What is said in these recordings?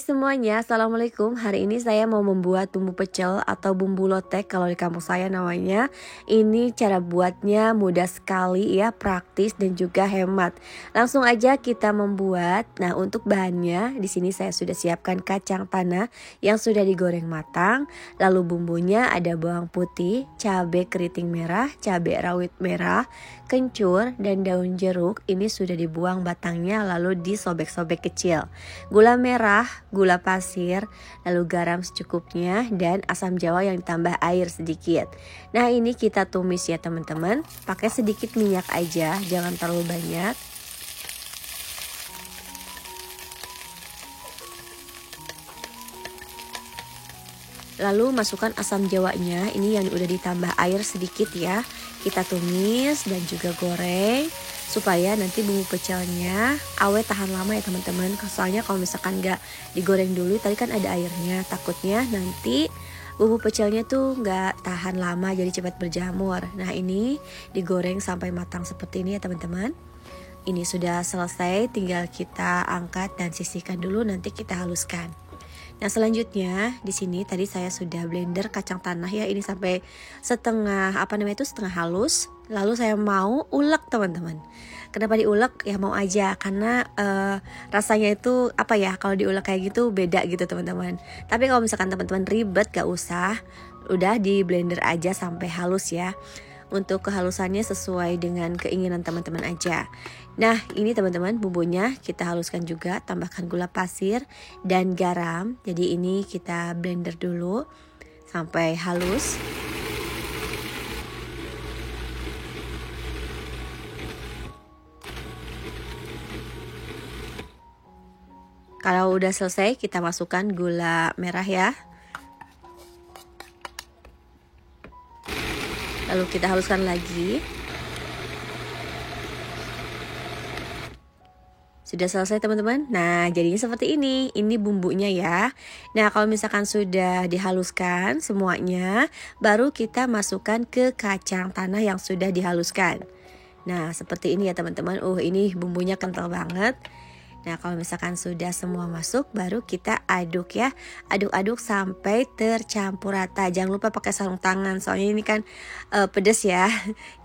semuanya, Assalamualaikum. Hari ini saya mau membuat bumbu pecel atau bumbu lotek kalau di kampung saya namanya. Ini cara buatnya mudah sekali ya, praktis dan juga hemat. Langsung aja kita membuat. Nah, untuk bahannya di sini saya sudah siapkan kacang tanah yang sudah digoreng matang. Lalu bumbunya ada bawang putih, cabai keriting merah, cabai rawit merah, kencur dan daun jeruk. Ini sudah dibuang batangnya lalu disobek-sobek kecil. Gula merah, gula pasir, lalu garam secukupnya dan asam jawa yang ditambah air sedikit. Nah, ini kita tumis ya teman-teman. Pakai sedikit minyak aja, jangan terlalu banyak. Lalu masukkan asam jawanya, ini yang udah ditambah air sedikit ya. Kita tumis dan juga goreng supaya nanti bumbu pecelnya awet tahan lama ya teman-teman. Soalnya kalau misalkan nggak digoreng dulu, tadi kan ada airnya, takutnya nanti bumbu pecelnya tuh nggak tahan lama jadi cepat berjamur. Nah, ini digoreng sampai matang seperti ini ya teman-teman. Ini sudah selesai, tinggal kita angkat dan sisihkan dulu, nanti kita haluskan. Nah, selanjutnya di sini tadi saya sudah blender kacang tanah ya, ini sampai setengah setengah halus. Lalu saya mau ulek teman-teman. Kenapa diulek? Ya mau aja karena rasanya itu kalau diulek kayak gitu beda gitu teman-teman. Tapi kalau misalkan teman-teman ribet gak usah, udah di blender aja sampai halus ya. Untuk kehalusannya sesuai dengan keinginan teman-teman aja. Nah, ini teman-teman bumbunya kita haluskan juga, tambahkan gula pasir dan garam. Jadi ini kita blender dulu sampai halus. Kalau udah selesai kita masukkan gula merah ya. Lalu kita haluskan lagi. Sudah selesai teman-teman. Nah, jadinya seperti ini. Ini bumbunya ya. Nah, kalau misalkan sudah dihaluskan semuanya, baru kita masukkan ke kacang tanah yang sudah dihaluskan. Nah, seperti ini ya teman-teman. Ini bumbunya kental banget. Nah, kalau misalkan sudah semua masuk, baru kita aduk ya. Aduk-aduk sampai tercampur rata. Jangan lupa pakai sarung tangan, soalnya ini kan pedas ya.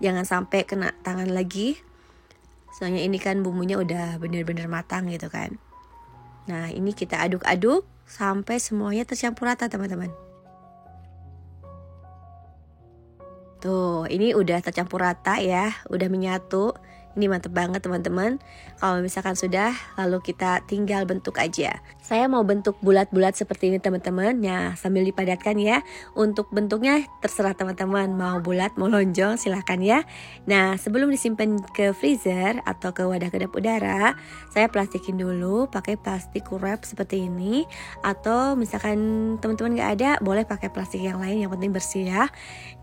Jangan sampai kena tangan lagi. Soalnya ini kan bumbunya udah bener-bener matang gitu kan. Nah, ini kita aduk-aduk sampai semuanya tercampur rata teman-teman. Tuh, ini udah tercampur rata ya, udah menyatu. Ini mantep banget teman-teman. Kalau misalkan sudah, lalu kita tinggal bentuk aja. Saya mau bentuk bulat-bulat seperti ini teman-teman. Nah, sambil dipadatkan ya. Untuk bentuknya terserah teman-teman. Mau bulat, mau lonjong, silahkan ya. Nah, sebelum disimpan ke freezer atau ke wadah kedap udara, saya plastikin dulu pakai plastik wrap seperti ini. Atau misalkan teman-teman gak ada, boleh pakai plastik yang lain, yang penting bersih ya.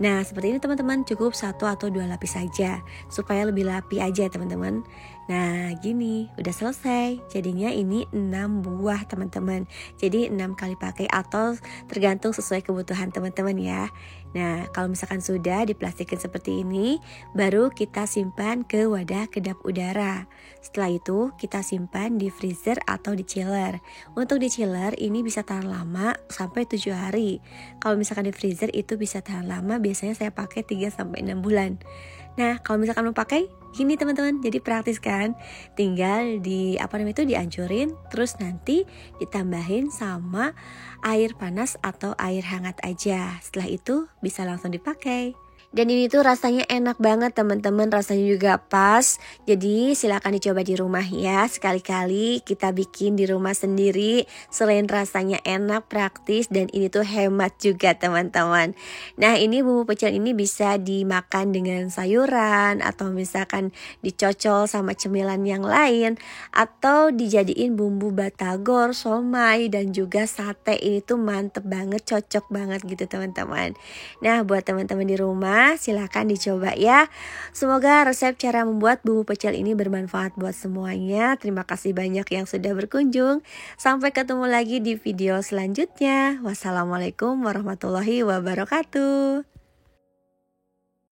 Nah, seperti ini teman-teman, cukup 1 atau 2 lapis saja. Supaya lebih rapi aja teman-teman. Nah, gini udah selesai. Jadinya ini 6 buah teman-teman. Jadi 6 kali pakai atau tergantung sesuai kebutuhan teman-teman ya. Nah, kalau misalkan sudah diplastikin seperti ini, baru kita simpan ke wadah kedap udara. Setelah itu kita simpan di freezer atau di chiller. Untuk di chiller ini bisa tahan lama sampai 7 hari. Kalau misalkan di freezer itu bisa tahan lama, biasanya saya pakai 3 sampai 6 bulan. Nah, kalau misalkan mau pakai gini teman-teman, jadi praktis kan? Tinggal dihancurin, terus nanti ditambahin sama air panas atau air hangat aja. Setelah itu bisa langsung dipakai. Dan ini tuh rasanya enak banget teman-teman, rasanya juga pas. Jadi silakan dicoba di rumah ya. Sekali-kali kita bikin di rumah sendiri. Selain rasanya enak, praktis, dan ini tuh hemat juga teman-teman. Nah, ini bumbu pecel ini bisa dimakan dengan sayuran atau misalkan dicocol sama cemilan yang lain, atau dijadiin bumbu batagor, somai, dan juga sate. Ini tuh mantep banget, cocok banget gitu teman-teman. Nah, buat teman-teman di rumah, silahkan dicoba ya. Semoga resep cara membuat bumbu pecel ini bermanfaat buat semuanya. Terima kasih banyak yang sudah berkunjung. Sampai ketemu lagi di video selanjutnya. Wassalamualaikum warahmatullahi wabarakatuh.